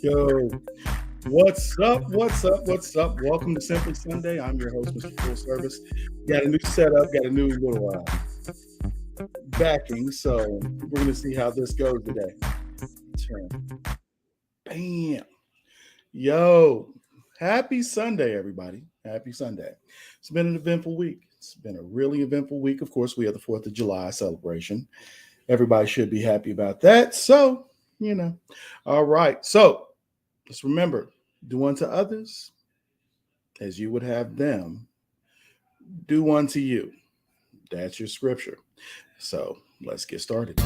Yo, what's up? What's up? What's up? Welcome to Simply Sunday. I'm your host, Mr. Full Service. Got a new setup, got a new little backing, so we're going to see how this goes today. Turn. Bam. Yo, happy Sunday, everybody. Happy Sunday. It's been an eventful week. It's been a really eventful week. Of course, we have the 4th of July celebration. Everybody should be happy about that. So, all right. So let's remember, do unto others as you would have them do unto you. That's your scripture. So let's get started.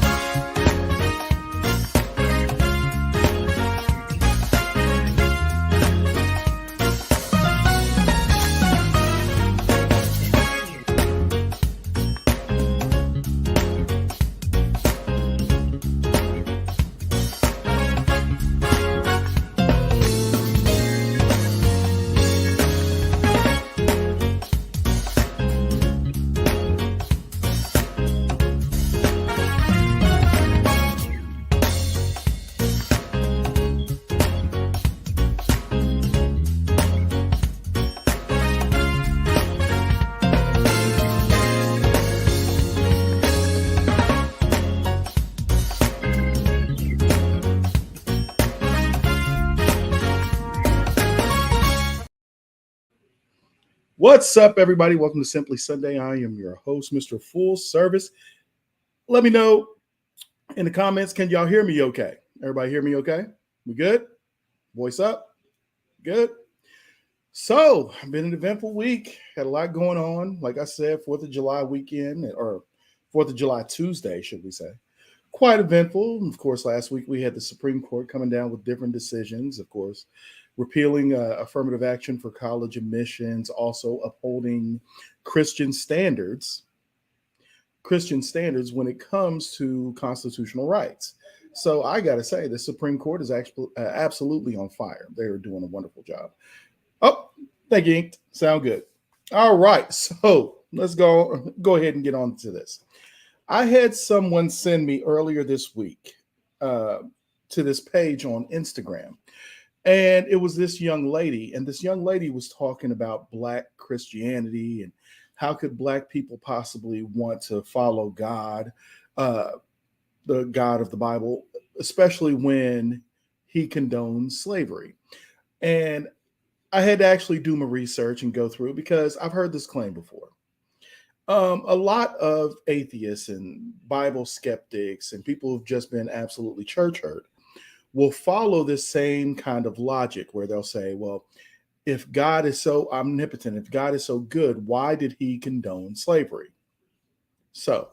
What's up, everybody? Welcome to Simply Sunday. I am your host, Mr. Full Service. Let me know in the comments, can y'all hear me okay? Everybody hear me okay? We good? Voice up? Good? So, been an eventful week. Had a lot going on. Like I said, 4th of July weekend, or 4th of July Tuesday, should we say. Quite eventful. Of course, last week we had the Supreme Court coming down with different decisions, of course. Repealing affirmative action for college admissions, also upholding Christian standards when it comes to constitutional rights. So I got to say, the Supreme Court is actually absolutely on fire. They're doing a wonderful job. Oh, thank you, Inked. Sound good. All right, so let's go ahead and get on to this. I had someone send me earlier this week to this page on Instagram. And it was this young lady, and this young lady was talking about Black Christianity and how could Black people possibly want to follow God, the God of the Bible, especially when he condones slavery. And I had to actually do my research and go through because I've heard this claim before. A lot of atheists and Bible skeptics and people who've just been absolutely church hurt will follow this same kind of logic where they'll say, well, if God is so omnipotent, if God is so good, why did he condone slavery? So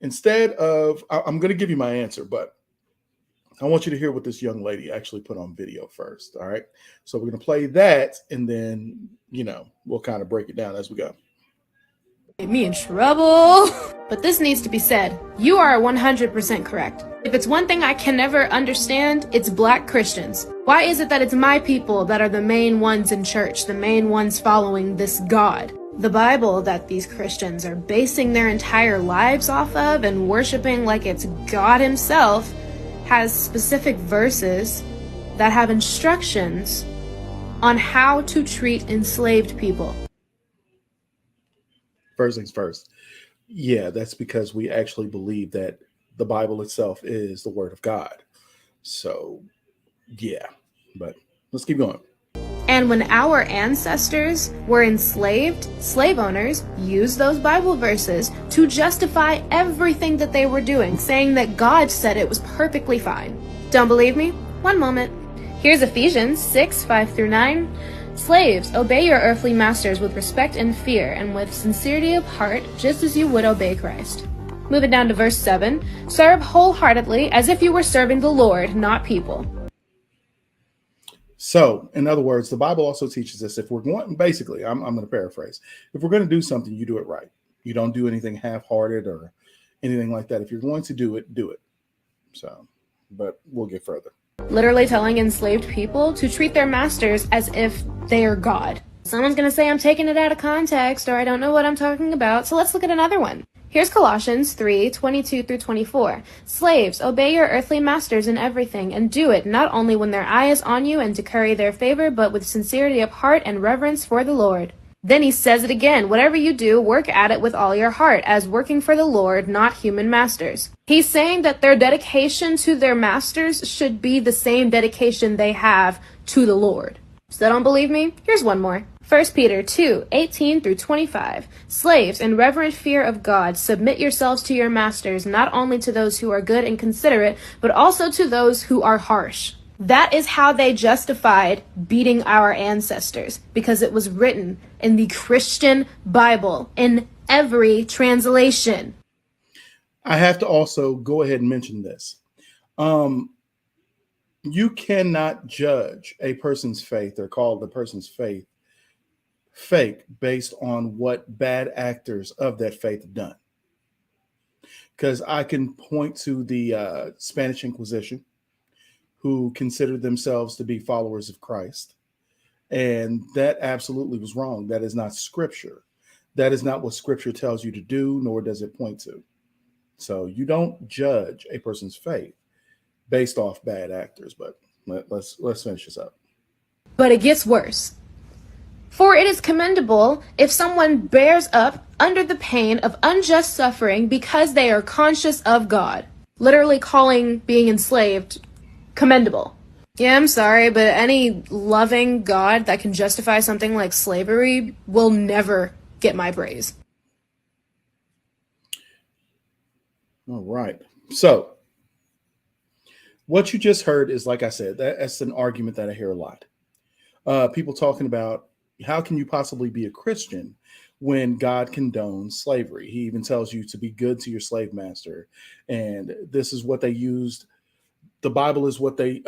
instead of, I'm going to give you my answer, but I want you to hear what this young lady actually put on video first. All right. So we're going to play that and then, we'll kind of break it down as we go. Get me in trouble. But this needs to be said. You are 100% correct. If it's one thing I can never understand, it's Black Christians. Why is it that it's my people that are the main ones in church, the main ones following this God? The Bible that these Christians are basing their entire lives off of and worshiping like it's God himself has specific verses that have instructions on how to treat enslaved people. First things first. Yeah, that's because we actually believe that the Bible itself is the word of God. So, yeah, but let's keep going. And when our ancestors were enslaved, slave owners used those Bible verses to justify everything that they were doing, saying that God said it was perfectly fine. Don't believe me? One moment. Here's Ephesians 6:5-9. Slaves, obey your earthly masters with respect and fear, and with sincerity of heart, just as you would obey Christ. Moving down to verse 7. Serve wholeheartedly as if you were serving the Lord, not people. So, in other words, the Bible also teaches us if we're going, basically, I'm going to paraphrase. If we're going to do something, you do it right. You don't do anything half-hearted or anything like that. If you're going to do it, do it. So, but we'll get further. Literally telling enslaved people to treat their masters as if they are God. Someone's going to say I'm taking it out of context or I don't know what I'm talking about, so let's look at another one. Here's Colossians 3:22-24. Slaves, obey your earthly masters in everything, and do it not only when their eye is on you and to curry their favor, but with sincerity of heart and reverence for the Lord. Then he says it again, whatever you do, work at it with all your heart, as working for the Lord, not human masters. He's saying that their dedication to their masters should be the same dedication they have to the Lord. Still don't believe me? Here's one more. 1 Peter 2:18-25. Slaves, in reverent fear of God, submit yourselves to your masters, not only to those who are good and considerate, but also to those who are harsh. That is how they justified beating our ancestors, because it was written in the Christian Bible, in every translation. I have to also go ahead and mention this. You cannot judge a person's faith or call the person's faith fake based on what bad actors of that faith have done. Because I can point to the Spanish Inquisition, who considered themselves to be followers of Christ. And that absolutely was wrong. That is not scripture. That is not what scripture tells you to do, nor does it point to. So you don't judge a person's faith based off bad actors. But let's finish this up. But it gets worse. For it is commendable if someone bears up under the pain of unjust suffering because they are conscious of God. Literally calling being enslaved commendable. Yeah, I'm sorry, but any loving God that can justify something like slavery will never get my praise. All right. So what you just heard is, like I said, that's an argument that I hear a lot. People talking about how can you possibly be a Christian when God condones slavery? He even tells you to be good to your slave master. And this is what they used. The Bible is what they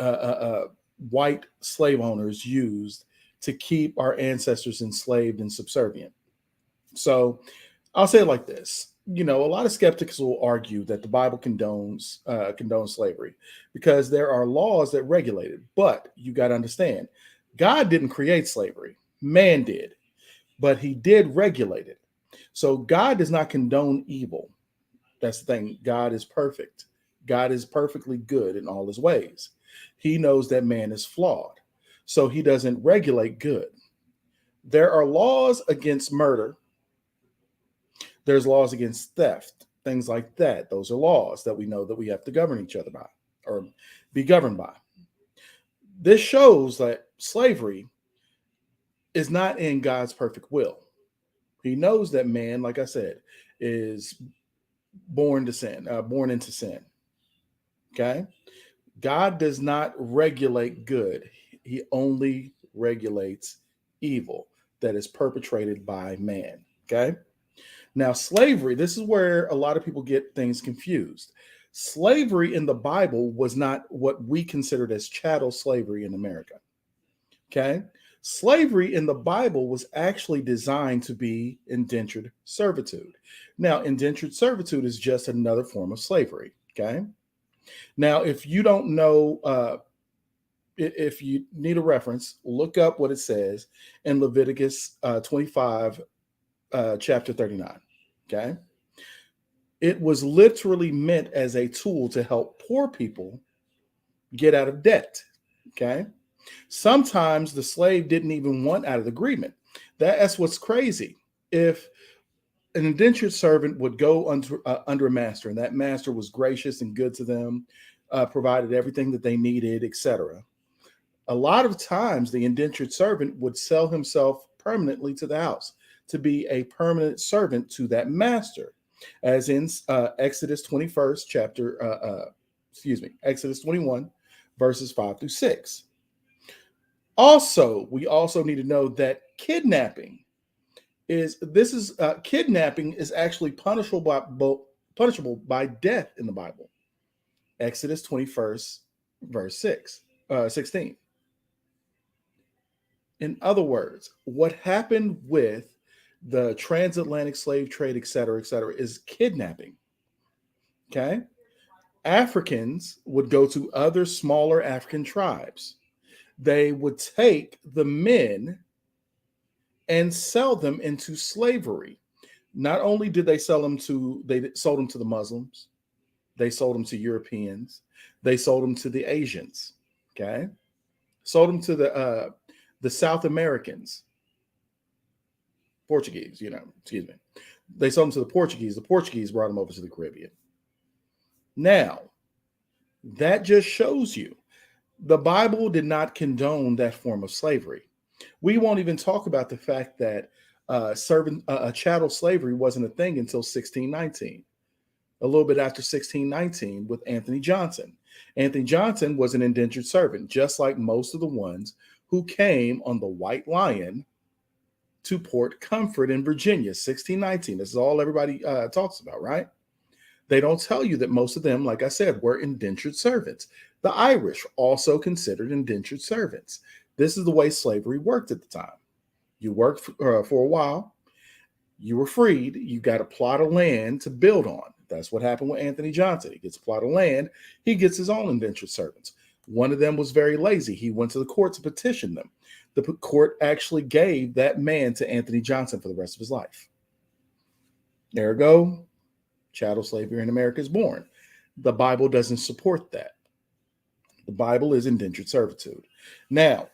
white slave owners used to keep our ancestors enslaved and subservient. So I'll say it like this. You know, a lot of skeptics will argue that the Bible condones slavery because there are laws that regulate it. But you got to understand, God didn't create slavery. Man did. But he did regulate it. So God does not condone evil. That's the thing. God is perfect. God is perfectly good in all his ways. He knows that man is flawed. So he doesn't regulate good. There are laws against murder. There's laws against theft, things like that. Those are laws that we know that we have to govern each other by or be governed by. This shows that slavery is not in God's perfect will. He knows that man, like I said, is born into sin. Okay? God does not regulate good. He only regulates evil that is perpetrated by man. Okay? Now, slavery, this is where a lot of people get things confused. Slavery in the Bible was not what we considered as chattel slavery in America. Okay? Slavery in the Bible was actually designed to be indentured servitude. Now, indentured servitude is just another form of slavery. Okay? Now, if you don't know, if you need a reference, look up what it says in Leviticus 25, chapter 39. Okay. It was literally meant as a tool to help poor people get out of debt. Okay. Sometimes the slave didn't even want out of the agreement. That's what's crazy. If an indentured servant would go under a master, and that master was gracious and good to them, provided everything that they needed, etc. A lot of times, the indentured servant would sell himself permanently to the house to be a permanent servant to that master, as in Exodus 21st chapter, Exodus 21, verses 5 through 6. Also, we also need to know that kidnapping is actually punishable by death in the Bible. Exodus 21st, verse 16. In other words, what happened with the transatlantic slave trade, et cetera, is kidnapping. Okay. Africans would go to other smaller African tribes. They would take the men and sell them into slavery. Not only did they sold them to the Muslims, they sold them to Europeans, they sold them to the Asians. Okay. Sold them to the South Americans, Portuguese, They sold them to the Portuguese. The Portuguese brought them over to the Caribbean. Now, that just shows you the Bible did not condone that form of slavery. We won't even talk about the fact that chattel slavery wasn't a thing until 1619, a little bit after 1619 with Anthony Johnson. Anthony Johnson was an indentured servant, just like most of the ones who came on the White Lion to Port Comfort in Virginia, 1619. This is all everybody talks about, right? They don't tell you that most of them, like I said, were indentured servants. The Irish also considered indentured servants. This is the way slavery worked at the time. You worked for a while, you were freed, you got a plot of land to build on. That's what happened with Anthony Johnson. He gets a plot of land, he gets his own indentured servants. One of them was very lazy. He went to the court to petition them. The court actually gave that man to Anthony Johnson for the rest of his life. Ergo, chattel slavery in America is born. The Bible doesn't support that. The Bible is indentured servitude. Now,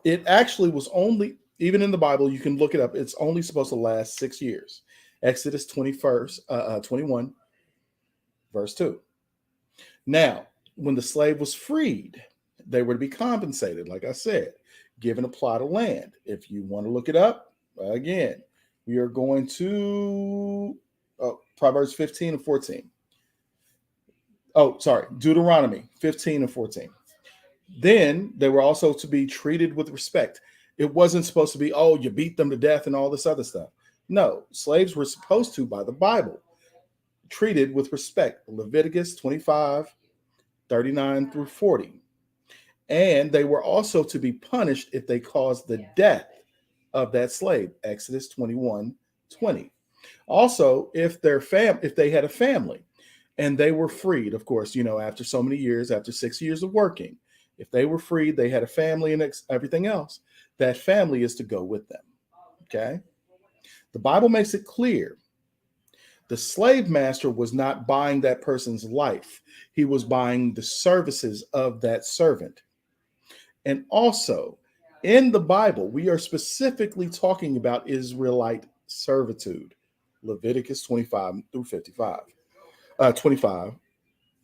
it actually was only, even in the Bible, you can look it up, it's only supposed to last 6 years. Exodus 21, verse 2. Now, when the slave was freed, they were to be compensated, like I said, given a plot of land. If you want to look it up, again, we are going to Proverbs 15 and 14. Deuteronomy 15 and 14. Then they were also to be treated with respect. It wasn't supposed to be, you beat them to death and all this other stuff. No, slaves were supposed to, by the Bible, treated with respect. Leviticus 25, 39 through 40. And they were also to be punished if they caused the death of that slave. Exodus 21, 20. Also, if they had a family and they were freed, of course, after so many years, after 6 years of working, if they were freed, they had a family and everything else, that family is to go with them. Okay? The Bible makes it clear. The slave master was not buying that person's life. He was buying the services of that servant. And also, in the Bible, we are specifically talking about Israelite servitude. Leviticus 25 through 55. 25,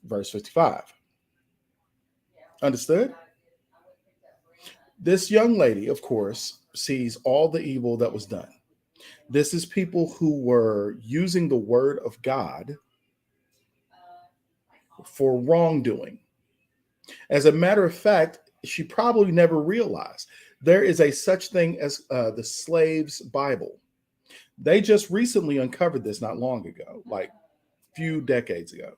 verse 55. Understood? This young lady, of course, sees all the evil that was done. This is people who were using the word of God for wrongdoing. As a matter of fact, she probably never realized there is a such thing as the Slave's Bible. They just recently uncovered this not long ago, like a few decades ago.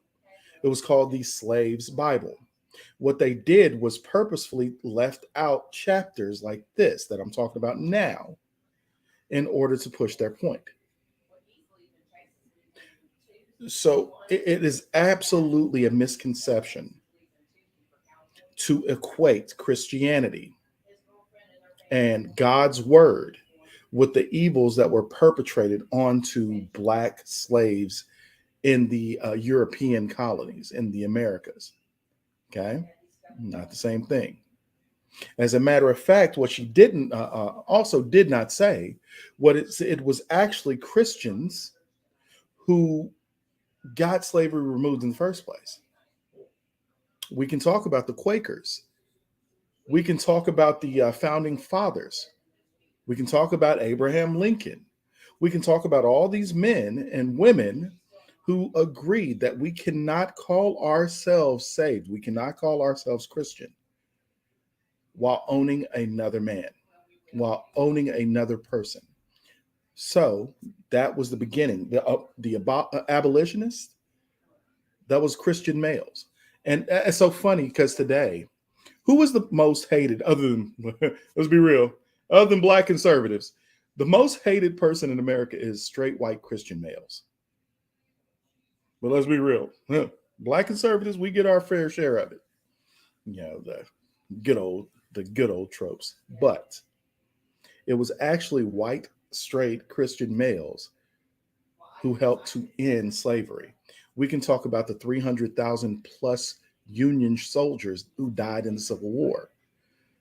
It was called the Slave's Bible. What they did was purposefully left out chapters like this that I'm talking about now in order to push their point. So it is absolutely a misconception to equate Christianity and God's word with the evils that were perpetrated onto Black slaves in the European colonies, in the Americas. Okay? Not the same thing. As a matter of fact, what she didn't also did not say, it was actually Christians who got slavery removed in the first place. We can talk about the Quakers. We can talk about the founding fathers. We can talk about Abraham Lincoln. We can talk about all these men and women who agreed that we cannot call ourselves saved. We cannot call ourselves Christian while owning another man, while owning another person. So that was the beginning. The abolitionists, that was Christian males. And it's so funny because today, who was the most hated other than, let's be real, other than black conservatives? The most hated person in America is straight white Christian males. But let's be real. Black conservatives, we get our fair share of it. You know, the good old tropes. But it was actually white, straight Christian males who helped to end slavery. We can talk about the 300,000 plus Union soldiers who died in the Civil War.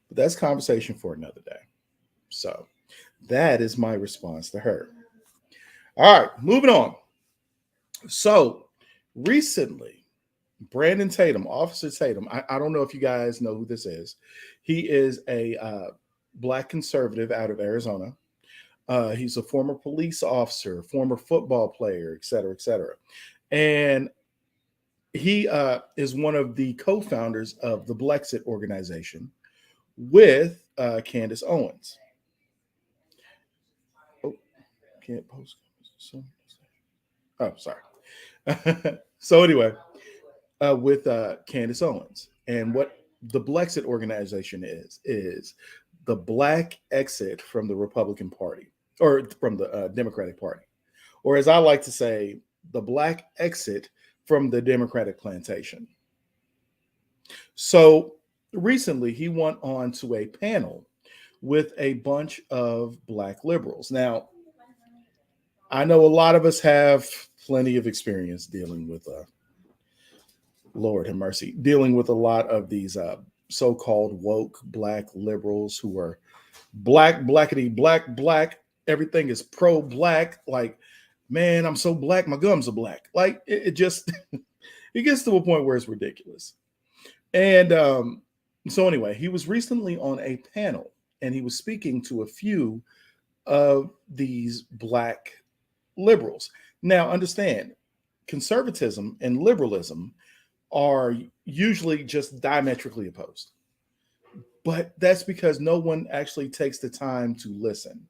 But that's conversation for another day. So that is my response to her. All right, moving on. So recently, Brandon Tatum, Officer Tatum, I don't know if you guys know who this is. He is a black conservative out of Arizona. He's a former police officer, former football player, et cetera, et cetera. And he is one of the co-founders of the Blexit organization with Candace Owens. Oh, can't post. Oh, sorry. So anyway, with Candace Owens. And what the Blexit organization is the black exit from the Republican Party, or from the Democratic Party. Or as I like to say, the black exit from the Democratic plantation. So recently he went on to a panel with a bunch of black liberals. Now, I know a lot of us have plenty of experience dealing with, Lord have mercy, dealing with a lot of these so-called woke black liberals who are black, blackety, black. Everything is pro-black. Like, man, I'm so black, my gums are black. Like, it just, it gets to a point where it's ridiculous. And so anyway, he was recently on a panel and he was speaking to a few of these black liberals. Now, understand, conservatism and liberalism are usually just diametrically opposed. But that's because no one actually takes the time to listen.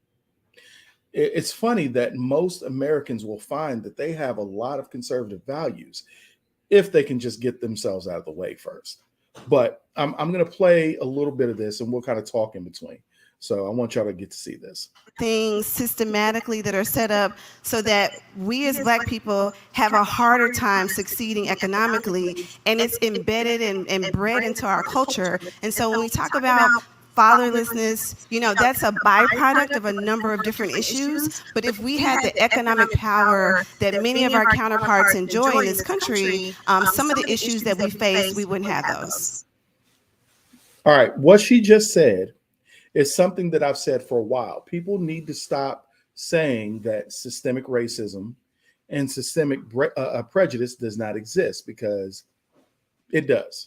It's funny that most Americans will find that they have a lot of conservative values if they can just get themselves out of the way first. But I'm going to play a little bit of this and we'll kind of talk in between. So I want y'all to get to see this. Things systematically that are set up so that we as black people have a harder time succeeding economically, and it's embedded and bred into our culture. And so when we talk about fatherlessness, you know, that's a byproduct of a number of different issues. But if we had the economic power that many of our counterparts enjoy in this country, some of the issues that we face, we wouldn't have those. All right, what she just said is something that I've said for a while. People need to stop saying that systemic racism and systemic prejudice does not exist, because it does.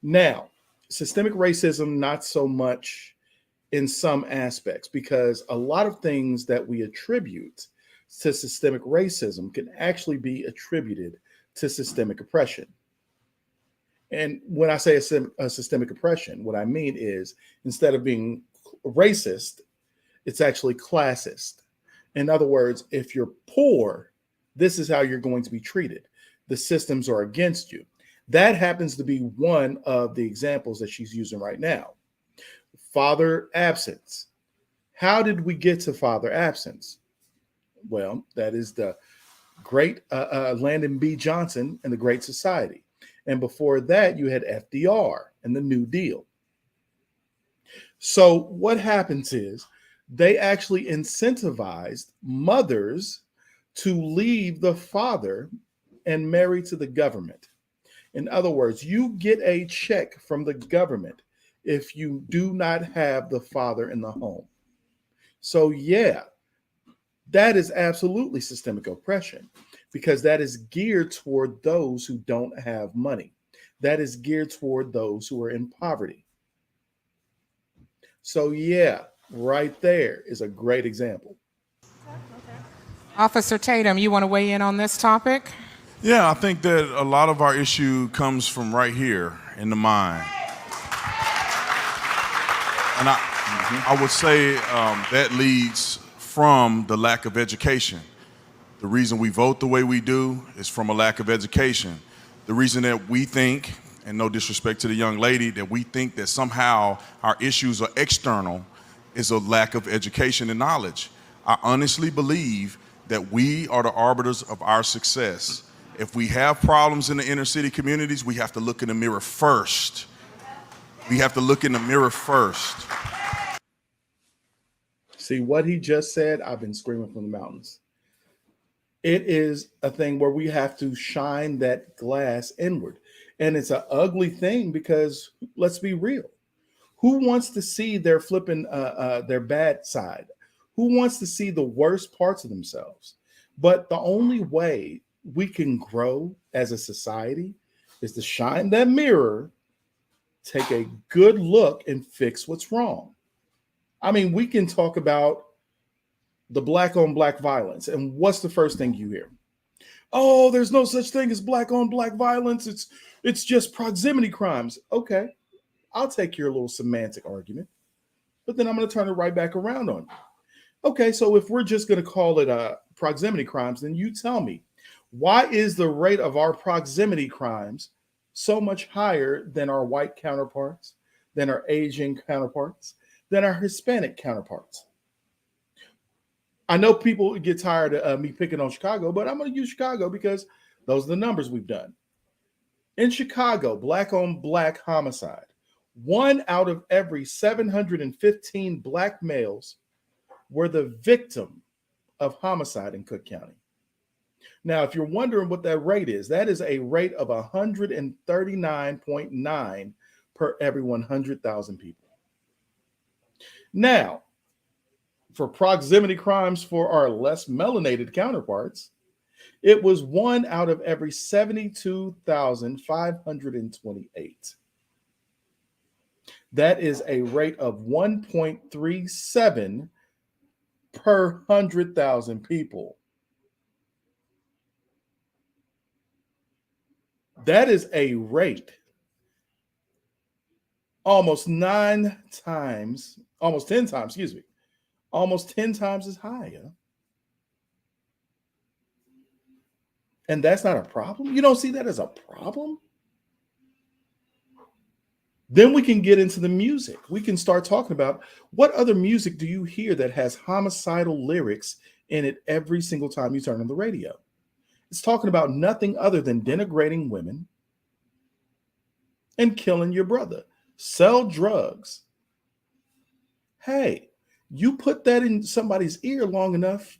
Now, systemic racism, not so much in some aspects, because a lot of things that we attribute to systemic racism can actually be attributed to systemic oppression. And when I say a systemic oppression, what I mean is, instead of being racist, it's actually classist. In other words, if you're poor, this is how you're going to be treated. The systems are against you. That happens to be one of the examples that she's using right now. Father absence. How did we get to father absence? Well, that is the great Lyndon B. Johnson and the Great Society. And before that, you had FDR and the New Deal. So what happens is they actually incentivized mothers to leave the father and marry to the government. In other words, you get a check from the government if you do not have the father in the home. So, yeah, that is absolutely systemic oppression because that is geared toward those who don't have money. That is geared toward those who are in poverty. So, yeah, right there is a great example. Officer Tatum, you want to weigh in on this topic? Yeah, I think that a lot of our issue comes from right here in the mind. And I would say that leads from the lack of education. The reason we vote the way we do is from a lack of education. The reason that we think, and no disrespect to the young lady, that we think that somehow our issues are external is a lack of education and knowledge. I honestly believe that we are the arbiters of our success. If we have problems in the inner city communities, we have to look in the mirror first. We have to look in the mirror first. See what he just said? I've been screaming from the mountains. It is a thing where we have to shine that glass inward. And it's an ugly thing because let's be real. Who wants to see their their bad side? Who wants to see the worst parts of themselves? But the only way we can grow as a society is to shine that mirror, take a good look, and fix what's wrong. I mean, we can talk about the black on black violence. And what's the first thing you hear? Oh, there's no such thing as black on black violence. It's just proximity crimes. Okay, I'll take your little semantic argument, but then I'm going to turn it right back around on you. Okay, so if we're just going to call it proximity crimes, then you tell me, why is the rate of our proximity crimes so much higher than our white counterparts, than our Asian counterparts, than our Hispanic counterparts? I know people get tired of me picking on Chicago, but I'm going to use Chicago because those are the numbers we've done. In Chicago, black on black homicide, 1 out of every 715 black males were the victim of homicide in Cook County. Now, if you're wondering what that rate is, that is a rate of 139.9 per every 100,000 people. Now, for proximity crimes for our less melanated counterparts, it was 1 out of every 72,528. That is a rate of 1.37 per 100,000 people. That is a rate almost 10 times as high. Huh? And that's not a problem? You don't see that as a problem? Then we can get into the music. We can start talking about what other music do you hear that has homicidal lyrics in it every single time you turn on the radio? It's talking about nothing other than denigrating women and killing your brother. Sell drugs. Hey, you put that in somebody's ear long enough,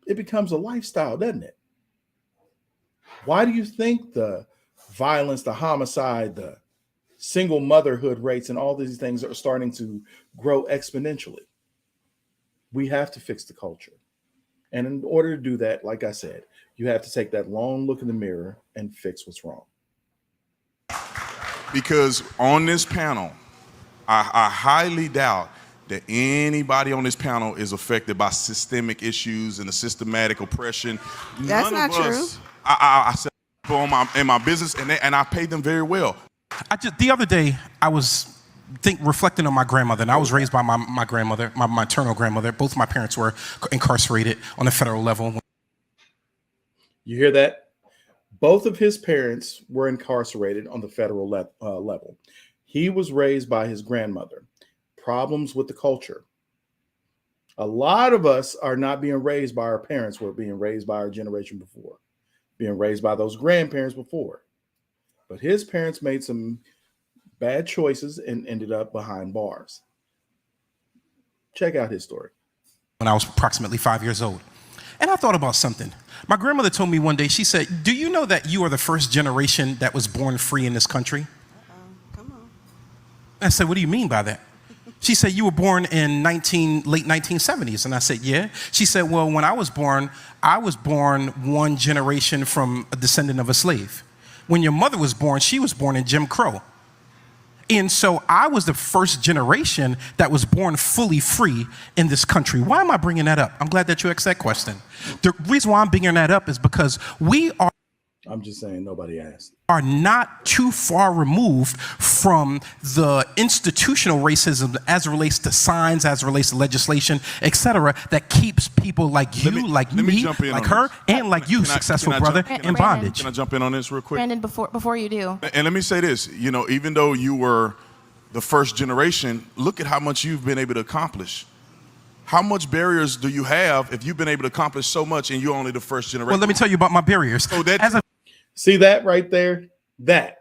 it becomes a lifestyle, doesn't it? Why do you think the violence, the homicide, the single motherhood rates, and all these things are starting to grow exponentially? We have to fix the culture. And in order to do that, like I said, you have to take that long look in the mirror and fix what's wrong. Because on this panel, I highly doubt that anybody on this panel is affected by systemic issues and the systematic oppression. That's not true. I said people in my business, and I pay them very well. The other day, I was reflecting on my grandmother, and I was raised by my grandmother, my maternal grandmother. Both my parents were incarcerated on the federal level. You hear that? Both of his parents were incarcerated on the federal level. He was raised by his grandmother. Problems with the culture. A lot of us are not being raised by our parents. We're being raised by our generation before, being raised by those grandparents before. But his parents made some bad choices and ended up behind bars. Check out his story. When I was approximately 5 years old. And I thought about something. My grandmother told me one day, she said, "Do you know that you are the first generation that was born free in this country?" Come on. I said, what do you mean by that? She said, you were born in late 1970s. And I said, yeah. She said, well, when I was born one generation from a descendant of a slave. When your mother was born, she was born in Jim Crow. And so I was the first generation that was born fully free in this country. Why am I bringing that up? I'm glad that you asked that question. The reason why I'm bringing that up is because I'm just saying nobody asked. Are not too far removed from the institutional racism as it relates to signs, as it relates to legislation, etc., that keeps people like you, like me, like her, and like you, successful brother, in bondage. Can I jump in on this real quick? Brandon, before you do. And let me say this, you know, even though you were the first generation, look at how much you've been able to accomplish. How much barriers do you have if you've been able to accomplish so much and you're only the first generation? Well, let me tell you about my barriers. So see that right there? That.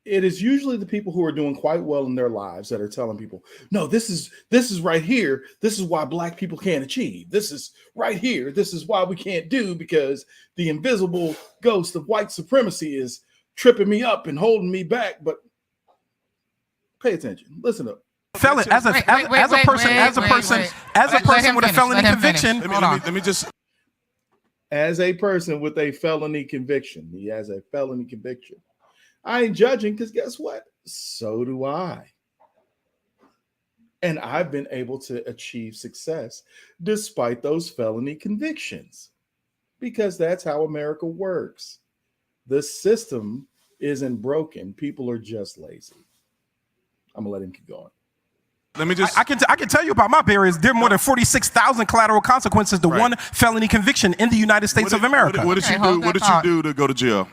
It is usually the people who are doing quite well in their lives that are telling people, no, this is right here. This is why black people can't achieve. This is right here. This is why we can't do, because the invisible ghost of white supremacy is tripping me up and holding me back. But pay attention. Listen up. Felon, as a person with a felony conviction. Let me just. As a person with a felony conviction, he has a felony conviction. I ain't judging, because guess what? So do I. And I've been able to achieve success despite those felony convictions, because that's how America works. The system isn't broken. People are just lazy. I'm gonna let him keep going. Let me just. I can tell you about my barriers. There are more than 46,000 collateral consequences to one felony conviction in the United States of America. What did you do? What did you do to go to jail?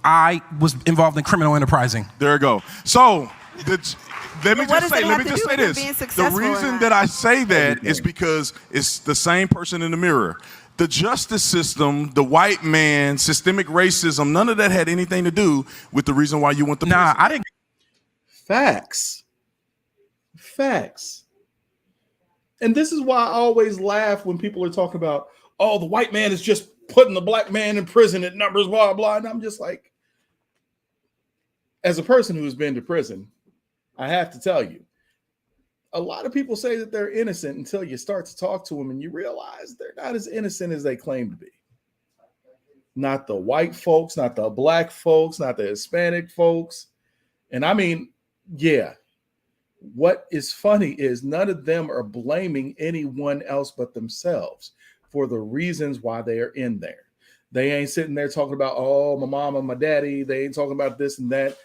I was involved in criminal enterprising. There you go. So let me just say this. The reason that I say that is because it's the same person in the mirror. The justice system, the white man, systemic racism, none of that had anything to do with the reason why you went to prison. Nah, I didn't. Facts. And this is why I always laugh when people are talking about, oh, the white man is just putting the black man in prison at numbers, blah, blah. And I'm just like, as a person who's been to prison, I have to tell you, a lot of people say that they're innocent until you start to talk to them and you realize they're not as innocent as they claim to be. Not the white folks, not the black folks, not the Hispanic folks. And I mean, yeah. What is funny is none of them are blaming anyone else but themselves for the reasons why they are in there. They ain't sitting there talking about, oh, my mama, my daddy. They ain't talking about this and that.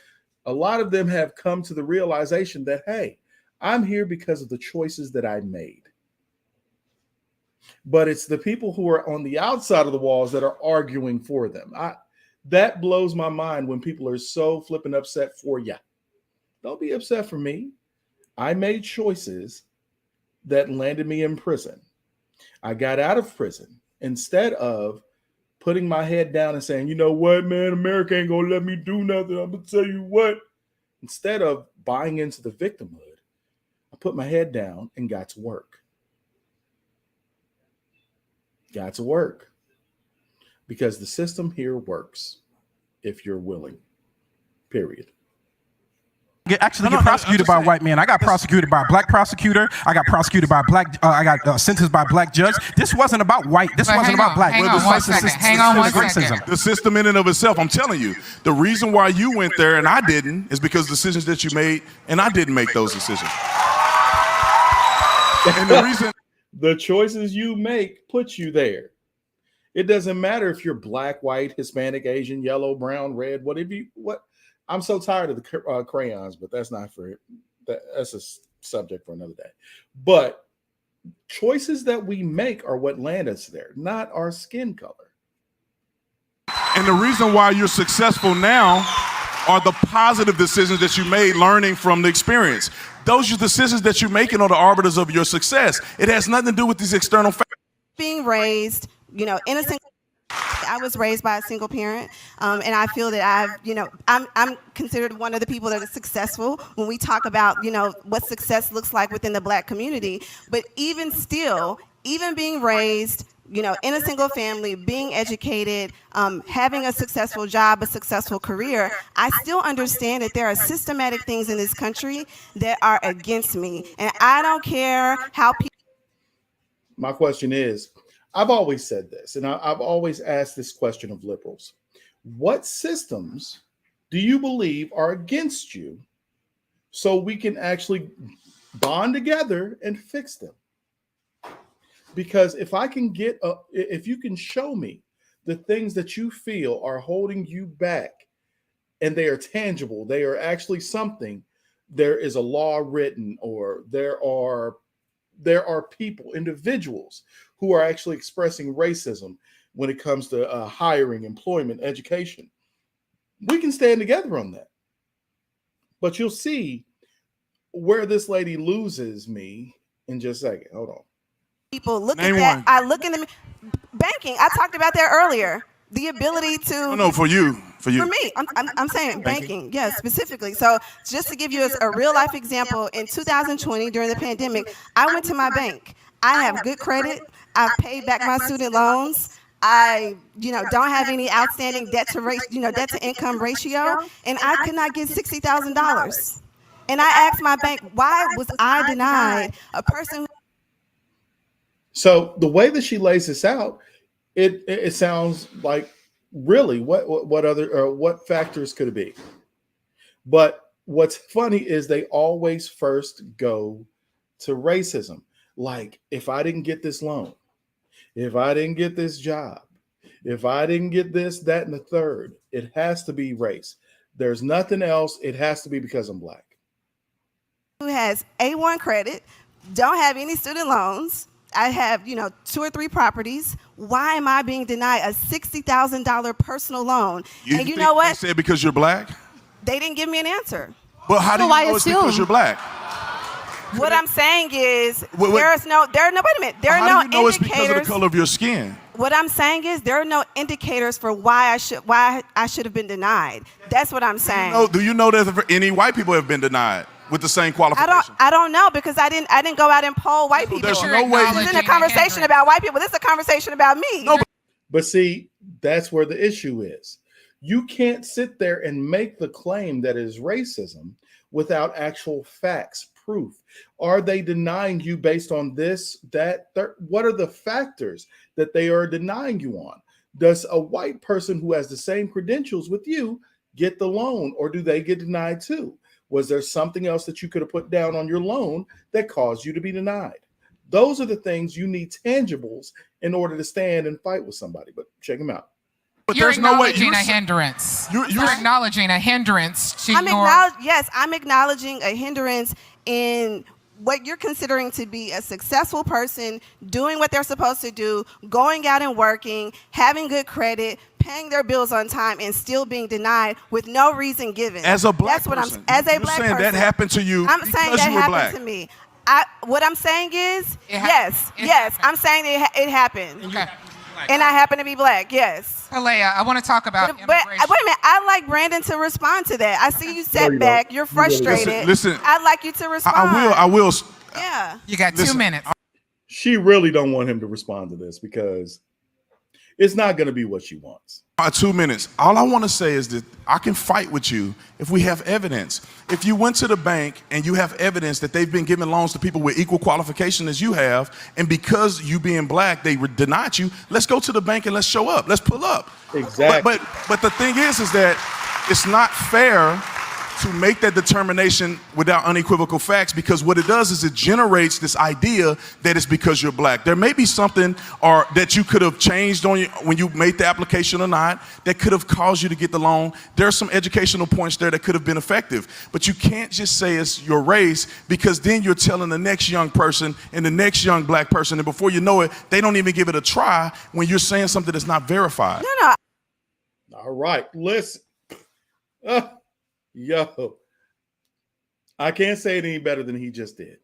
A lot of them have come to the realization that, hey, I'm here because of the choices that I made. But it's the people who are on the outside of the walls that are arguing for them. That blows my mind when people are so flipping upset for you. Don't be upset for me. I made choices that landed me in prison. I got out of prison instead of putting my head down and saying, you know what, man, America ain't going to let me do nothing. I'm going to tell you what. Instead of buying into the victimhood, I put my head down and got to work. Got to work. Because the system here works if you're willing. Period. Get prosecuted by a white man. I got prosecuted by a black prosecutor. I got prosecuted by a black. I got sentenced by a black judge. This wasn't about white. This wasn't about black. Hang on one second. The system in and of itself. I'm telling you, the reason why you went there and I didn't is because decisions that you made and I didn't make those decisions. And the reason the choices you make put you there. It doesn't matter if you're black, white, Hispanic, Asian, yellow, brown, red, what. I'm so tired of the crayons, but that's not for it. That's a subject for another day. But choices that we make are what land us there, not our skin color. And the reason why you're successful now are the positive decisions that you made learning from the experience. Those are decisions that you're making are the arbiters of your success. It has nothing to do with these external factors. Being raised, innocent. I was raised by a single parent, and I feel that I'm considered one of the people that are successful when we talk about, what success looks like within the black community. But even still, even being raised in a single family, being educated, having a successful job, a successful career, I still understand that there are systematic things in this country that are against me. And I don't care how people. My question is, I've always said this, and I've always asked this question of liberals. What systems do you believe are against you so we can actually bond together and fix them? Because if you can show me the things that you feel are holding you back and they are tangible, they are actually something, there is a law written, or there are people, individuals who are actually expressing racism when it comes to hiring, employment, education. We can stand together on that. But you'll see where this lady loses me in just a second. Hold on. People look Name at that. one. I look in the banking. I talked about that earlier. The ability to. No, for you. For me, I'm saying banking, yes, specifically. So just to give you a real life example, in 2020 during the pandemic, I went to my bank. I have good credit. I've paid back my student loans. I, don't have any outstanding debt to income ratio, and I could not get $60,000. And I asked my bank, why was I denied a person? So the way that she lays this out, it sounds like really what factors could it be? But what's funny is they always first go to racism. Like, if I didn't get this loan, if I didn't get this job, if I didn't get this, that, and the third, it has to be race. There's nothing else. It has to be because I'm Black. Who has A1 credit, don't have any student loans. I have, 2 or 3 properties. Why am I being denied a $60,000 personal loan? And you know what? They said because you're Black? They didn't give me an answer. But how do you know it's because you're Black? What I'm saying is, wait a minute. There are no indicators. How do you know it's because of the color of your skin? What I'm saying is, there are no indicators for why I should have been denied. That's what I'm saying. Do you know that any white people have been denied with the same qualification? I don't know, because I didn't go out and poll white people. There's no way. This isn't a conversation about white people. This is a conversation about me. No, but see, that's where the issue is. You can't sit there and make the claim that it is racism without actual facts, proof. Are they denying you based on this, that, third? What are the factors that they are denying you on? Does a white person who has the same credentials with you get the loan, or do they get denied too? Was there something else that you could have put down on your loan that caused you to be denied? Those are the things you need, tangibles, in order to stand and fight with somebody. But check them out. But there's no way you're hindrance. You're acknowledging a hindrance to Yes, I'm acknowledging a hindrance in what you're considering to be a successful person, doing what they're supposed to do, going out and working, having good credit, paying their bills on time, and still being denied with no reason given. As a Black person. That's what as a Black person. That happened to you. I'm saying that happened to me. What I'm saying is, yes, I'm saying it happened. Okay. And I happen to be Black, yes. Alea, I want to talk about but wait a minute, I'd like Brandon to respond to that. I see you set back, you're frustrated. Listen, I'd like you to respond. I will. Yeah. You got 2 minutes. She really don't want him to respond to this because it's not going to be what she wants. 2 minutes. All I want to say is that I can fight with you if we have evidence. If you went to the bank and you have evidence that they've been giving loans to people with equal qualification as you have, and because you being Black, they denied you, let's go to the bank and let's show up. Let's pull up. Exactly. But the thing is that it's not fair to make that determination without unequivocal facts, because what it does is it generates this idea that it's because you're Black. There may be something or that you could have changed on you when you made the application or not that could have caused you to get the loan. There are some educational points there that could have been effective, but you can't just say it's your race, because then you're telling the next young person and the next young Black person, and before you know it, they don't even give it a try when you're saying something that's not verified. No. All right, listen. Yo, I can't say it any better than he just did.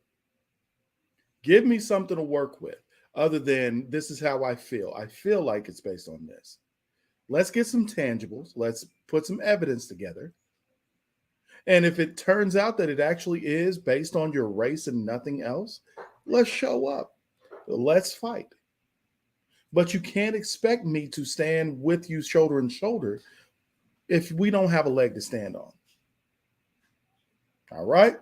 Give me something to work with other than this is how I feel. I feel like it's based on this. Let's get some tangibles. Let's put some evidence together. And if it turns out that it actually is based on your race and nothing else, let's show up. Let's fight. but you can't expect me to stand with you shoulder and shoulder if we don't have a leg to stand on. All right?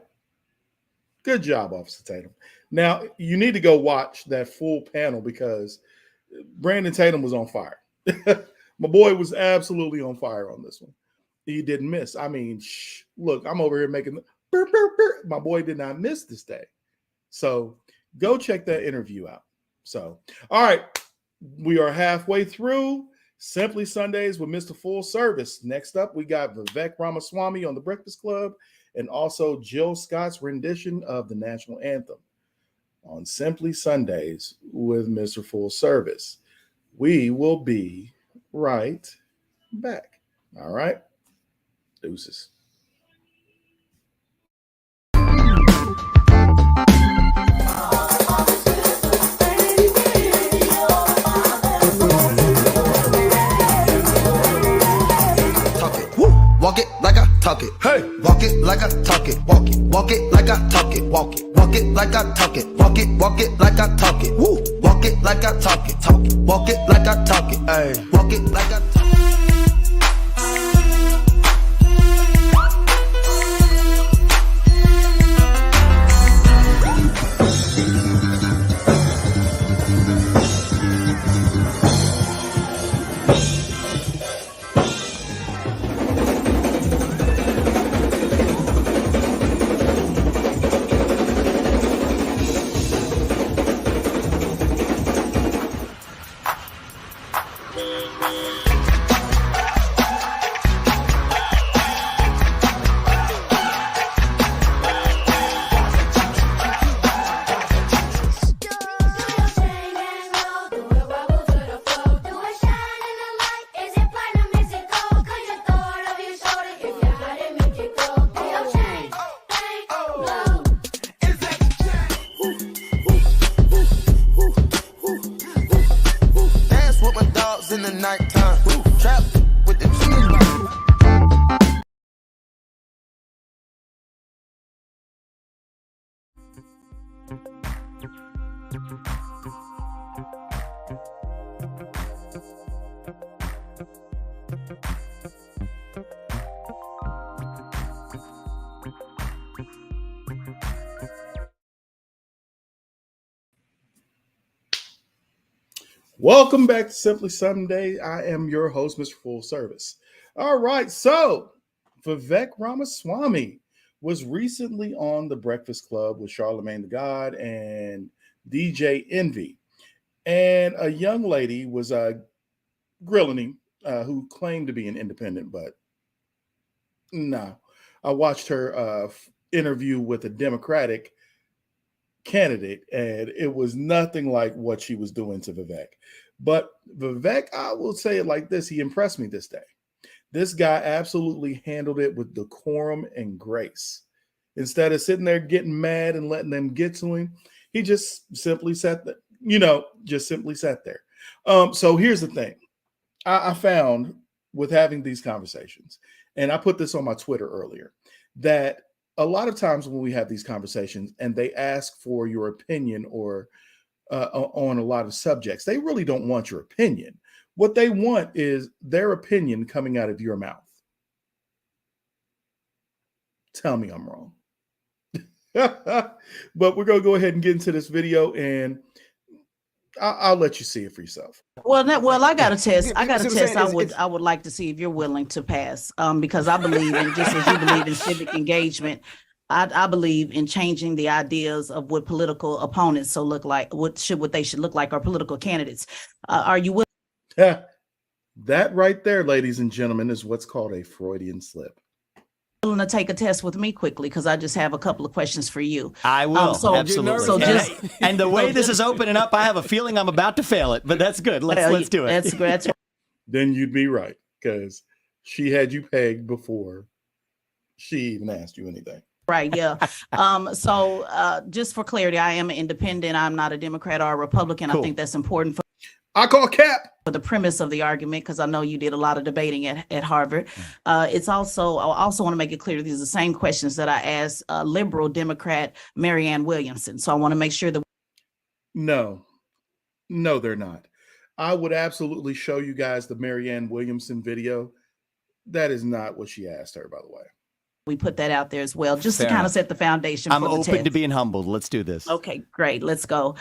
Good job, Officer Tatum. Now, you need to go watch that full panel because Brandon Tatum was on fire. My boy was absolutely on fire on this one. He didn't miss. I mean, look, I'm over here making burr, burr, burr. My boy did not miss this day. So go check that interview out. So, all right, we are halfway through Simply Sundays with Mr. Full Service. Next up, we got Vivek Ramaswamy on The Breakfast Club and also Jill Scott's rendition of the national anthem on Simply Sundays with Mr. Full Service. We will be right back. All right. Deuces. Walk it like I talk it. Hey, walk it like I talk it. Walk it, walk it like I talk it. Walk it, walk it like I talk it. Walk it like I talk it. Woo, walk it like I talk it. Talk it, walk it like I talk it. Hey, walk it like I talk it. In the nighttime, trap with the Welcome back to Simply Sunday. I am your host, Mr. Full Service. All right, so Vivek Ramaswamy was recently on The Breakfast Club with Charlamagne the God and DJ Envy. And a young lady was grilling him who claimed to be an independent, but no. I watched her interview with a Democratic candidate, and it was nothing like what she was doing to Vivek. But Vivek, I will say it like this, he impressed me this day. This guy absolutely handled it with decorum and grace. Instead of sitting there getting mad and letting them get to him, he just simply sat there, simply sat there. So here's the thing. I found with having these conversations, and I put this on my Twitter earlier, that a lot of times when we have these conversations and they ask for your opinion or on a lot of subjects, they really don't want your opinion. What they want is their opinion coming out of your mouth. Tell me I'm wrong. But we're going to go ahead and get into this video, and I'll let you see it for yourself. Well, I got a test. I would like to see if you're willing to pass, because I believe in, just as you believe in civic engagement, I believe in changing the ideas of what political opponents look like, what they should look like, or political candidates. Are you willing? That right there, ladies and gentlemen, is what's called a Freudian slip. To take a test with me quickly, because I just have a couple of questions for you. I will, absolutely. And the way this is opening up, I have a feeling I'm about to fail it, but that's good. Let's do it. That's great. Then you'd be right, because she had you pegged before she even asked you anything. Right, yeah. Just for clarity, I am an independent. I'm not a Democrat or a Republican. Cool. I think that's important I call cap for the premise of the argument, because I know you did a lot of debating at Harvard. I also want to make it clear these are the same questions that I asked liberal Democrat Marianne Williamson. So I want to make sure that no, they're not. I would absolutely show you guys the Marianne Williamson video. That is not what she asked her, by the way. We put that out there as well, just Fair to kind enough. of set the foundation. I'm for the open test. to being humbled. Let's do this. Okay, great. Let's go.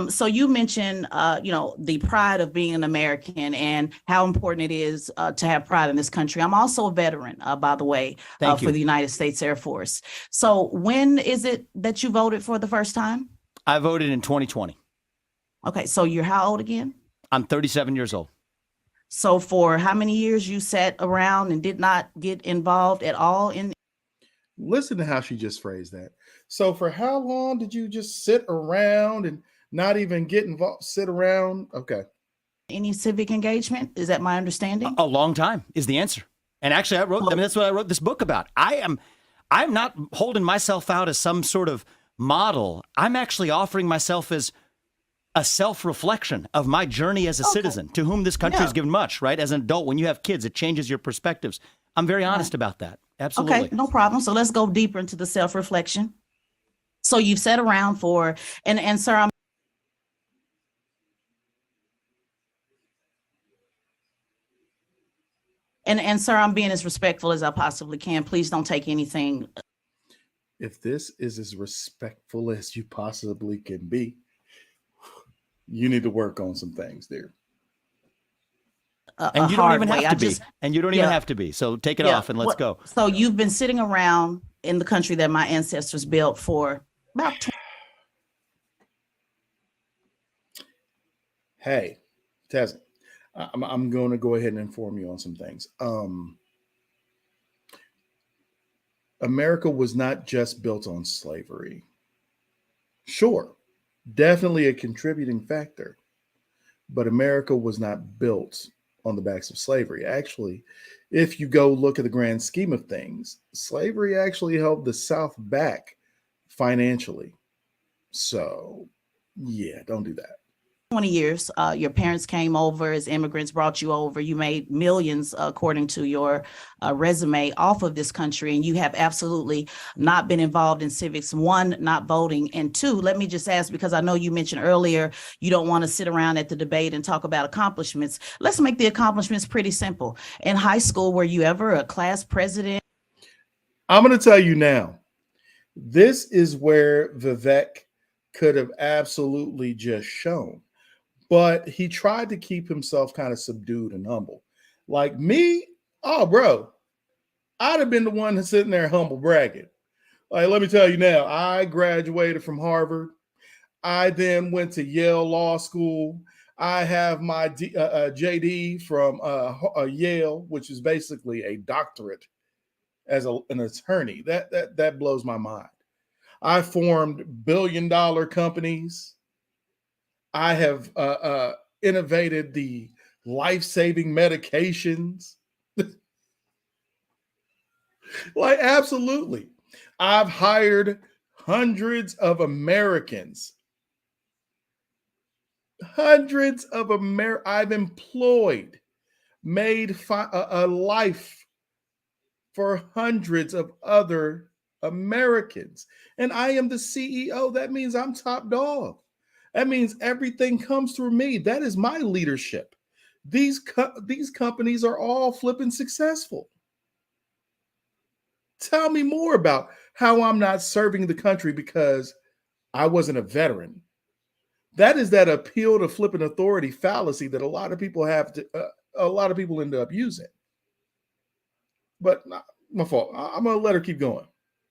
So you mentioned, the pride of being an American and how important it is to have pride in this country. I'm also a veteran, by the way, Thank you. for the United States Air Force. So when is it that you voted for the first time? I voted in 2020. Okay, so you're how old again? I'm 37 years old. So for how many years you sat around and did not get involved at all in? Listen to how she just phrased that. So for how long did you just sit around and not even get involved? Sit around? Okay. Any civic engagement? Is that my understanding? A long time is the answer. And actually, that's what I wrote this book about. I'm not holding myself out as some sort of model. I'm actually offering myself as a self-reflection of my journey as a citizen to whom this country has given much, right? As an adult, when you have kids, it changes your perspectives. I'm very honest about that. Absolutely. Okay, no problem. So let's go deeper into the self-reflection. So you've sat around for, and sir, sir, I'm being as respectful as I possibly can. Please don't take anything. If this is as respectful as you possibly can be, you need to work on some things there. And you don't even have to be. And you don't even have to be. So take it off and let's go. So you've been sitting around in the country that my ancestors built for about 20. Hey, Tessa, I'm going to go ahead and inform you on some things. America was not just built on slavery. Sure, definitely a contributing factor, but America was not built on the backs of slavery. Actually, if you go look at the grand scheme of things, slavery actually held the South back financially. So, yeah, don't do that. 20 years, your parents came over as immigrants, brought you over. You made millions, according to your resume, off of this country, and you have absolutely not been involved in civics. One, not voting, and two, let me just ask, because I know you mentioned earlier you don't want to sit around at the debate and talk about accomplishments. Let's make the accomplishments pretty simple. In high school, were you ever a class president? I'm going to tell you now, this is where Vivek could have absolutely just shown. But he tried to keep himself kind of subdued and humble. Like me, oh, bro, I'd have been the one that's sitting there humble bragging. Like, let me tell you now, I graduated from Harvard. I then went to Yale Law School. I have my JD from Yale, which is basically a doctorate as an attorney. That blows my mind. I formed billion-dollar companies. I have innovated the life-saving medications. Like, absolutely. I've hired hundreds of Americans. I've employed, made a life for hundreds of other Americans. And I am the CEO. That means I'm top dog. That means everything comes through me. That is my leadership. These companies are all flipping successful. Tell me more about how I'm not serving the country because I wasn't a veteran. That is that appeal to flipping authority fallacy that a lot of people end up using. But not my fault. I'm going to let her keep going.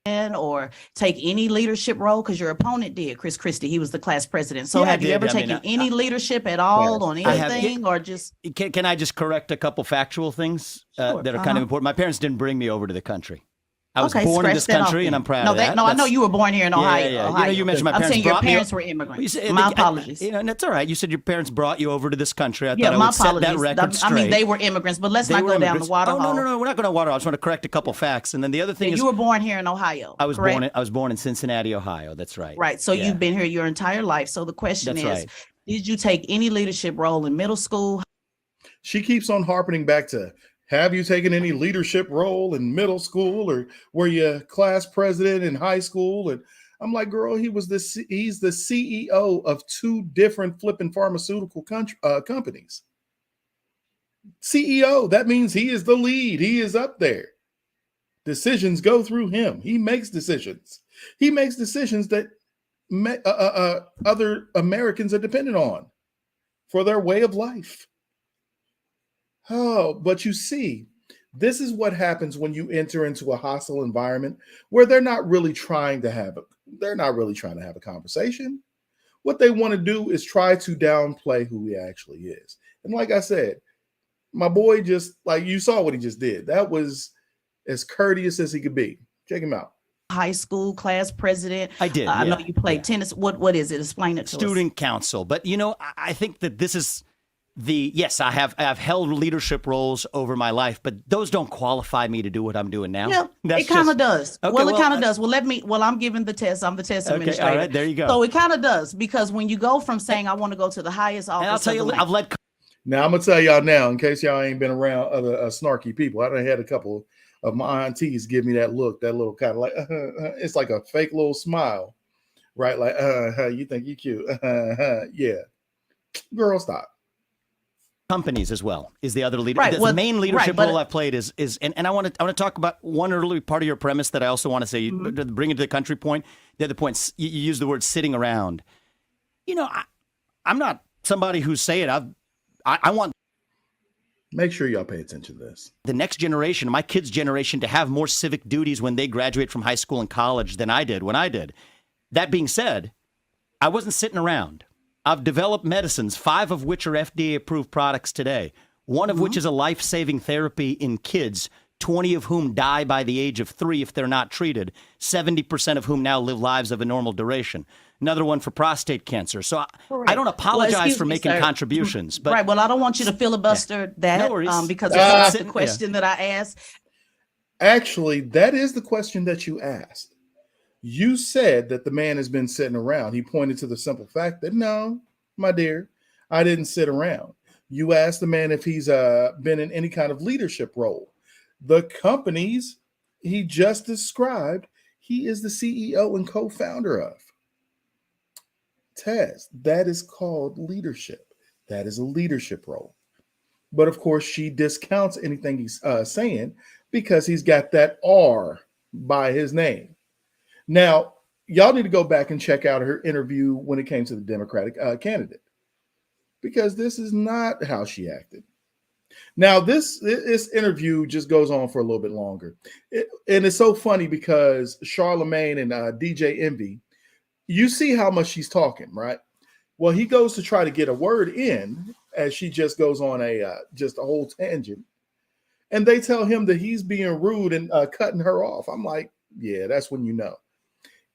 Or take any leadership role, because your opponent did, Chris Christie. He was the class president. So have you ever taken any leadership at all on anything, or just? Can I just correct a couple factual things that are kind of important? My parents didn't bring me over to the country. I was born in this country, and I'm proud of that. No, I know you were born here in Ohio. Yeah. Ohio. You mentioned my parents. I'm saying your parents were immigrants. My apologies. And that's all right. You said your parents brought you over to this country. I thought I my would set apologies. that record straight. I mean, they were immigrants, but let's not go down the water hole. No, we're not going to water. I just want to correct a couple facts, and then the other thing is you were born here in Ohio. I was born in Cincinnati, Ohio. That's right. Right. So you've been here your entire life. So the question is, did you take any leadership role in middle school? She keeps on harping back to, have you taken any leadership role in middle school, or were you class president in high school? And I'm like, girl, he's the CEO of 2 different flipping pharmaceutical companies. CEO, that means he is the lead. He is up there. Decisions go through him. He makes decisions. He makes decisions that other Americans are dependent on for their way of life. Oh, but you see, this is what happens when you enter into a hostile environment where they're not really trying to have a conversation. What they want to do is try to downplay who he actually is. And like I said, my boy just, like, you saw what he just did. That was as courteous as he could be. Check him out. High school class president. I did. I know you played tennis. What is it? Explain it to us. Student council. But I think that this is yes, I've held leadership roles over my life, but those don't qualify me to do what I'm doing now. Yeah, it kind of does. Okay, it kind of does. Well, I'm giving the test. I'm the test administrator. All right, there you go. So it kind of does, because when you go from saying I want to go to the highest office, and I'll tell you, I've led. Now I'm gonna tell y'all now, in case y'all ain't been around other snarky people. I done had a couple of my aunties give me that look, that little kind of like it's like a fake little smile, right? Like you think you cute, yeah, girl, stop. Companies as well is the other leader. Right, The main leadership role I've played is and I want to talk about one early part of your premise that I also want to say, bring it to the country point. The other point, you use the word sitting around. I'm not somebody who's saying I want. Make sure y'all pay attention to this. The next generation, my kids' generation, to have more civic duties when they graduate from high school and college than I did when I did. That being said, I wasn't sitting around. I've developed medicines, 5 of which are FDA-approved products today, one of which is a life-saving therapy in kids, 20 of whom die by the age of 3 if they're not treated, 70% of whom now live lives of a normal duration. Another one for prostate cancer. So I don't apologize for making contributions. But right. Well, I don't want you to filibuster that no worries. Because that's the question that I asked. Actually, that is the question that you asked. You said that the man has been sitting around. He pointed to the simple fact that, no, my dear, I didn't sit around. You asked the man if he's been in any kind of leadership role. The companies he just described, he is the CEO and co-founder of. Taz, that is called leadership. That is a leadership role. But of course, she discounts anything he's saying because he's got that R by his name. Now, y'all need to go back and check out her interview when it came to the Democratic candidate, because this is not how she acted. Now, this interview just goes on for a little bit longer. And it's so funny because Charlemagne and DJ Envy, you see how much she's talking, right? Well, he goes to try to get a word in as she just goes on just a whole tangent. And they tell him that he's being rude and cutting her off. I'm like, yeah, that's when you know.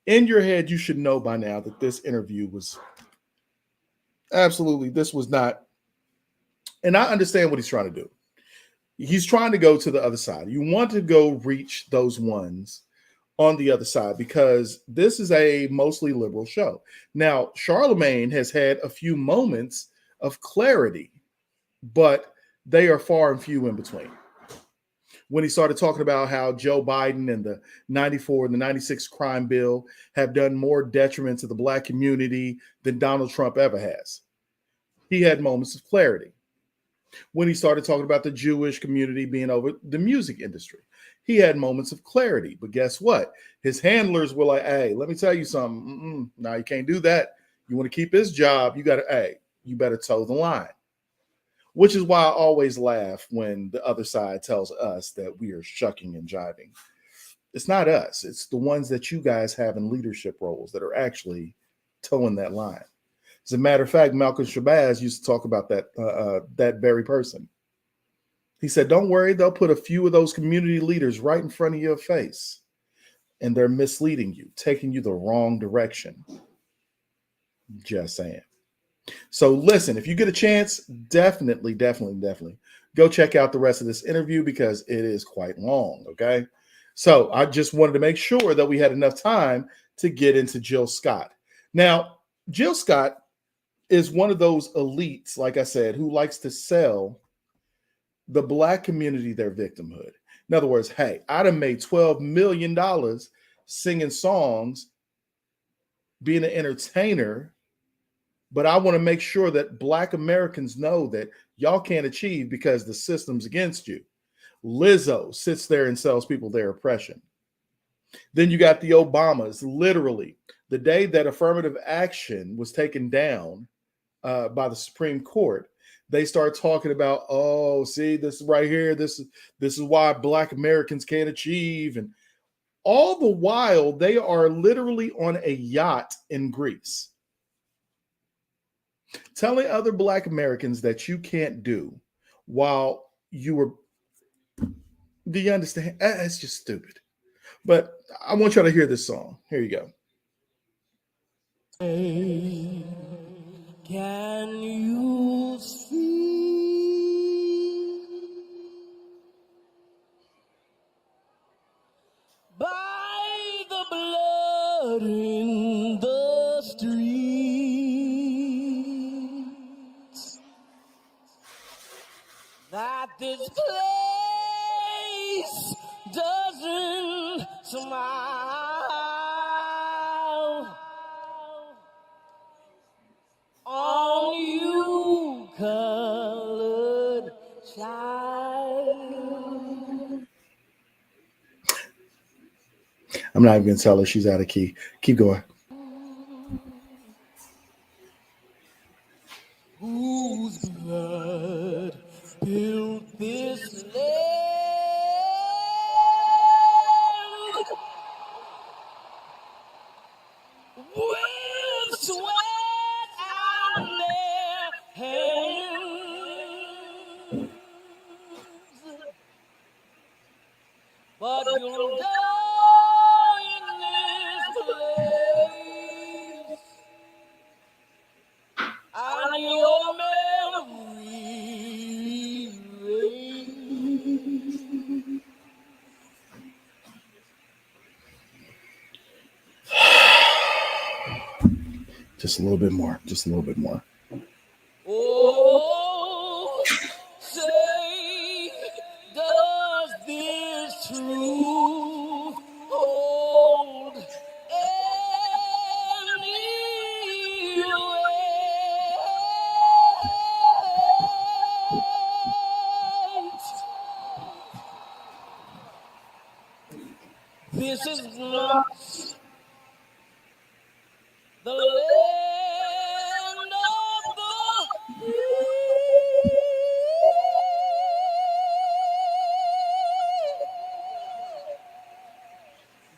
In your head, you should know by now that this interview was absolutely, this was not. And I understand what he's trying to do. He's trying to go to the other side. You want to go reach those ones on the other side because this is a mostly liberal show. Now, Charlemagne has had a few moments of clarity, but they are far and few in between. When he started talking about how Joe Biden and the 94 and the 96 crime bill have done more detriment to the Black community than Donald Trump ever has. He had moments of clarity. When he started talking about the Jewish community being over the music industry, he had moments of clarity. But guess what? His handlers were like, hey, let me tell you something. No, you can't do that. You want to keep his job, you better toe the line. Which is why I always laugh when the other side tells us that we are shucking and jiving. It's not us. It's the ones that you guys have in leadership roles that are actually towing that line. As a matter of fact, Malcolm Shabazz used to talk about that very person. He said, don't worry, they'll put a few of those community leaders right in front of your face, and they're misleading you, taking you the wrong direction. Just saying. So listen, if you get a chance, definitely go check out the rest of this interview because it is quite long, okay? So I just wanted to make sure that we had enough time to get into Jill Scott. Now, Jill Scott is one of those elites, like I said, who likes to sell the Black community their victimhood. In other words, hey, I'd have made $12 million singing songs being an entertainer, but I want to make sure that Black Americans know that y'all can't achieve because the system's against you. Lizzo sits there and sells people their oppression. Then you got the Obamas. Literally, the day that affirmative action was taken down by the Supreme Court, they start talking about, oh, see, this right here, this is why Black Americans can't achieve. And all the while, they are literally on a yacht in Greece, telling other Black Americans that you can't do while you were. Do you understand? It's just stupid. But I want y'all to hear this song. Here you go. Hey, can you see by the blood in the streets that this place doesn't smile on you, colored child? I'm not even going to tell her she's out of key. Keep going. Whose blood built this land? With sweat on their hands, but you'll die in this place, and your memory reigns. Just a little bit more. Just a little bit more. Oh, say, does this truth hold any weight? This is not the land of the free,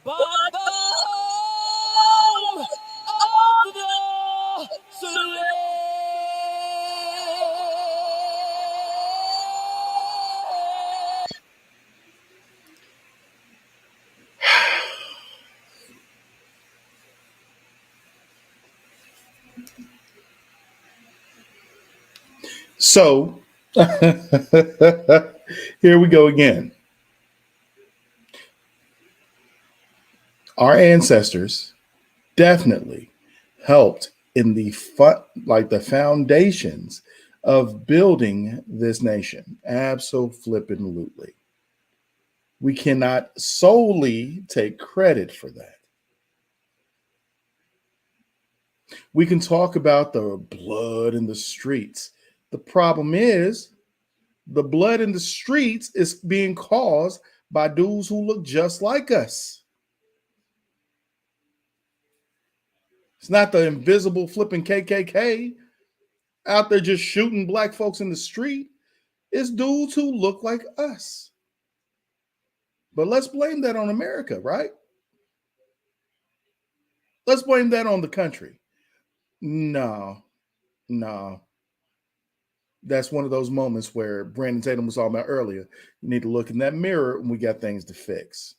but the home of the slave. So here we go again. Our ancestors definitely helped in the foundations of building this nation. Absolutely. We cannot solely take credit for that. We can talk about the blood in the streets. The problem is the blood in the streets is being caused by dudes who look just like us. It's not the invisible flipping KKK out there just shooting Black folks in the street. It's dudes who look like us. But let's blame that on America, right? Let's blame that on the country. No. That's one of those moments where Brandon Tatum was talking about earlier. You need to look in that mirror and we got things to fix.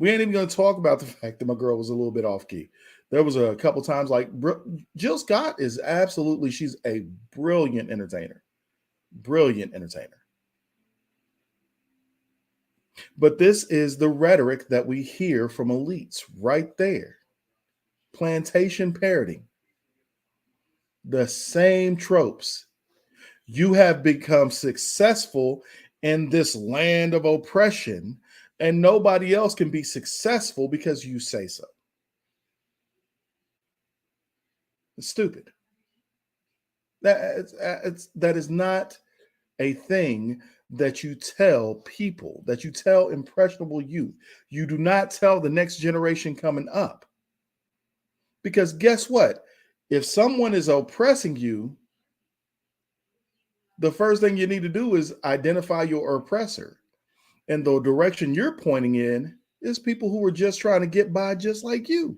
We ain't even going to talk about the fact that my girl was a little bit off key. There was a couple times like Jill Scott is absolutely, she's a brilliant entertainer. Brilliant entertainer. But this is the rhetoric that we hear from elites right there. Plantation parroting. The same tropes. You have become successful in this land of oppression, and nobody else can be successful because you say so. It's stupid. That is not a thing that you tell people, that you tell impressionable youth. You do not tell the next generation coming up. Because guess what? If someone is oppressing you, the first thing you need to do is identify your oppressor. And the direction you're pointing in is people who are just trying to get by just like you.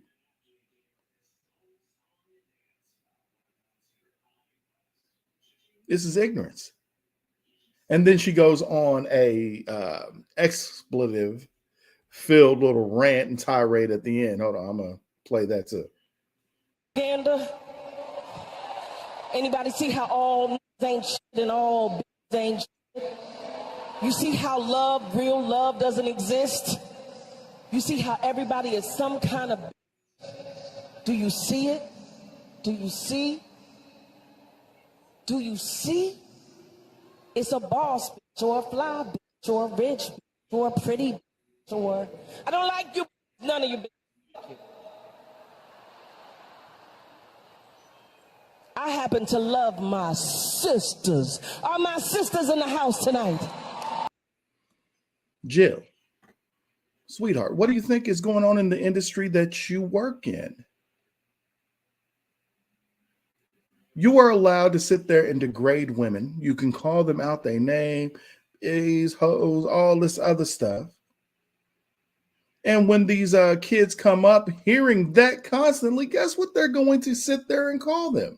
This is ignorance. And then she goes on a expletive filled little rant and tirade at the end. Hold on, I'm gonna play that too. Panda. Anybody see how all ain't shit and all ain't shit? You see how love, real love, doesn't exist? You see how everybody is some kind of. Do you see it? Do you see? Do you see? It's a boss bitch or a fly bitch or a rich bitch or a pretty bitch or I don't like you. None of you. I happen to love my sisters. Are my sisters in the house tonight? Jill, sweetheart, what do you think is going on in the industry that you work in? You are allowed to sit there and degrade women. You can call them out their name, these hoes, all this other stuff. And when these kids come up hearing that constantly, guess what they're going to sit there and call them?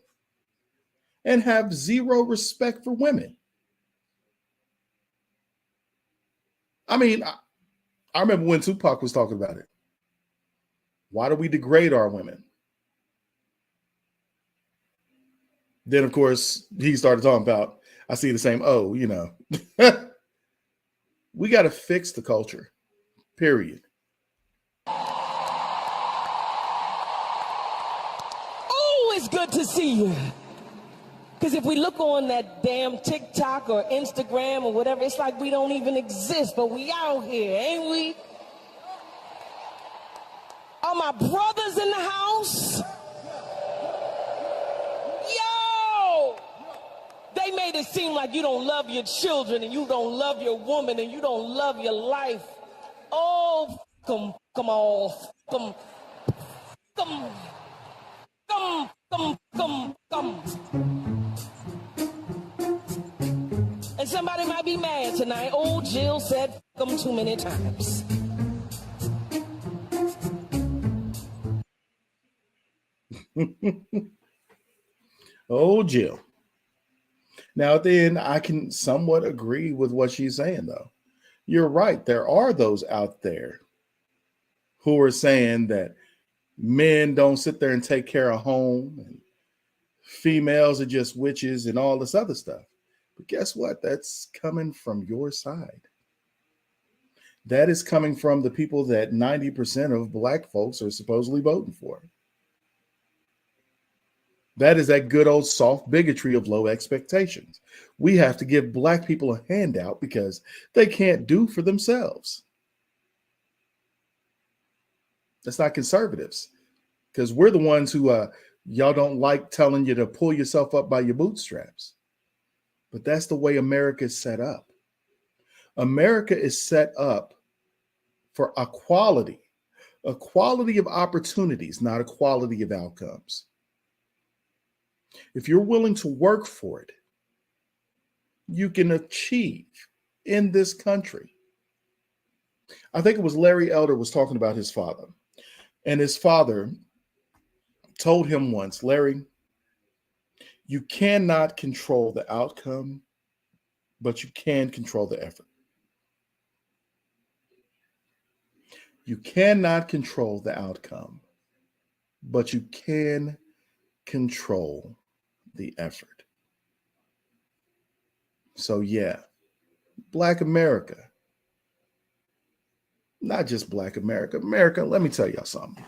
And have zero respect for women. I mean, I remember when Tupac was talking about it. Why do we degrade our women? Then, of course, he started talking about, I see the same, we got to fix the culture, period. Oh, it's good to see you. Because if we look on that damn TikTok or Instagram or whatever, it's like we don't even exist, but we out here, ain't we? Are my brothers in the house? Yo! They made it seem like you don't love your children and you don't love your woman and you don't love your life. Oh, come on. Come. And somebody might be mad tonight. Old Jill said them too many times. Oh, Jill. Now, at the end, I can somewhat agree with what she's saying, though. You're right. There are those out there who are saying that men don't sit there and take care of home, and females are just witches and all this other stuff. But guess what? That's coming from your side. That is coming from the people that 90% of Black folks are supposedly voting for. That is that good old soft bigotry of low expectations. We have to give Black people a handout because they can't do for themselves. That's not conservatives, because we're the ones who y'all don't like telling you to pull yourself up by your bootstraps. But that's the way America is set up. America is set up for equality of opportunities, not equality of outcomes. If you're willing to work for it, you can achieve in this country. I think it was Larry Elder was talking about his father. And his father told him once, Larry, you cannot control the outcome, but you can control the effort. You cannot control the outcome, but you can control the effort. So yeah, Black America, not just Black America, America, let me tell y'all something.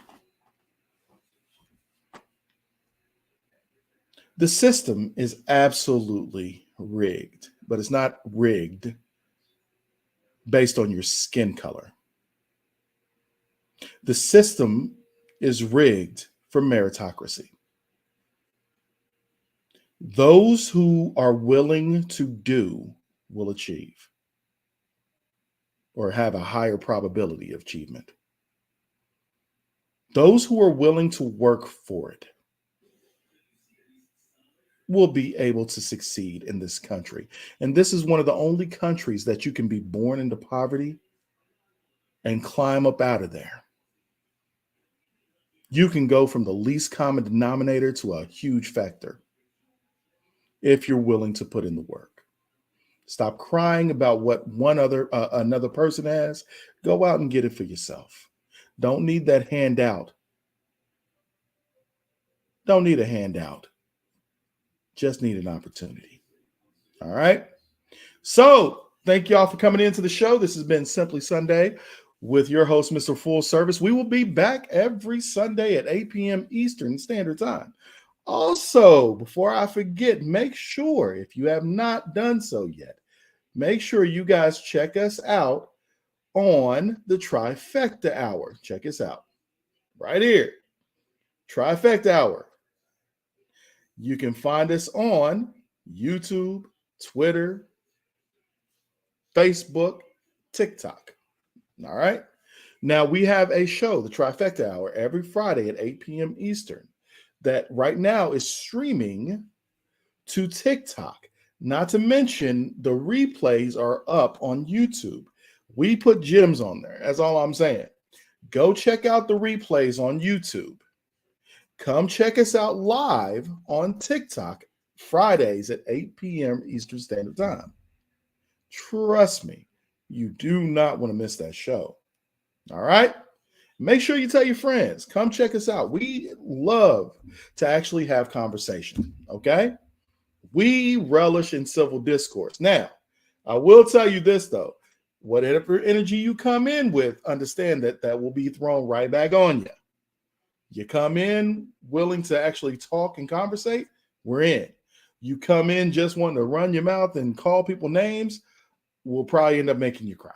The system is absolutely rigged, but it's not rigged based on your skin color. The system is rigged for meritocracy. Those who are willing to do will achieve or have a higher probability of achievement. Those who are willing to work for it will be able to succeed in this country. And this is one of the only countries that you can be born into poverty and climb up out of there. You can go from the least common denominator to a huge factor if you're willing to put in the work. Stop crying about what another person has. Go out and get it for yourself. Don't need that handout. Don't need a handout. Just need an opportunity. All right. So thank y'all for coming into the show. This has been Simply Sunday with your host, Mr. Full Service. We will be back every Sunday at 8 p.m. Eastern Standard Time. Also, before I forget, make sure, if you have not done so yet, make sure you guys check us out on the Trifecta Hour. Check us out right here. Trifecta Hour. You can find us on YouTube, Twitter, Facebook, TikTok. All right. Now we have a show, the Trifecta Hour, every Friday at 8 p.m. Eastern, that right now is streaming to TikTok. Not to mention the replays are up on YouTube. We put gems on there. That's all I'm saying. Go check out the replays on YouTube. Come check us out live on TikTok Fridays at 8 p.m. Eastern Standard Time. Trust me, you do not want to miss that show. All right? Make sure you tell your friends. Come check us out. We love to actually have conversation, okay? We relish in civil discourse. Now, I will tell you this, though. Whatever energy you come in with, understand that that will be thrown right back on you. You come in willing to actually talk and conversate, we're in. You come in just wanting to run your mouth and call people names, we'll probably end up making you cry.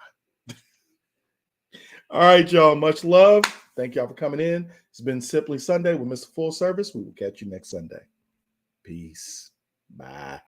All right, y'all. Much love. Thank y'all for coming in. It's been Simply Sunday with Mr. Full Service. We will catch you next Sunday. Peace. Bye.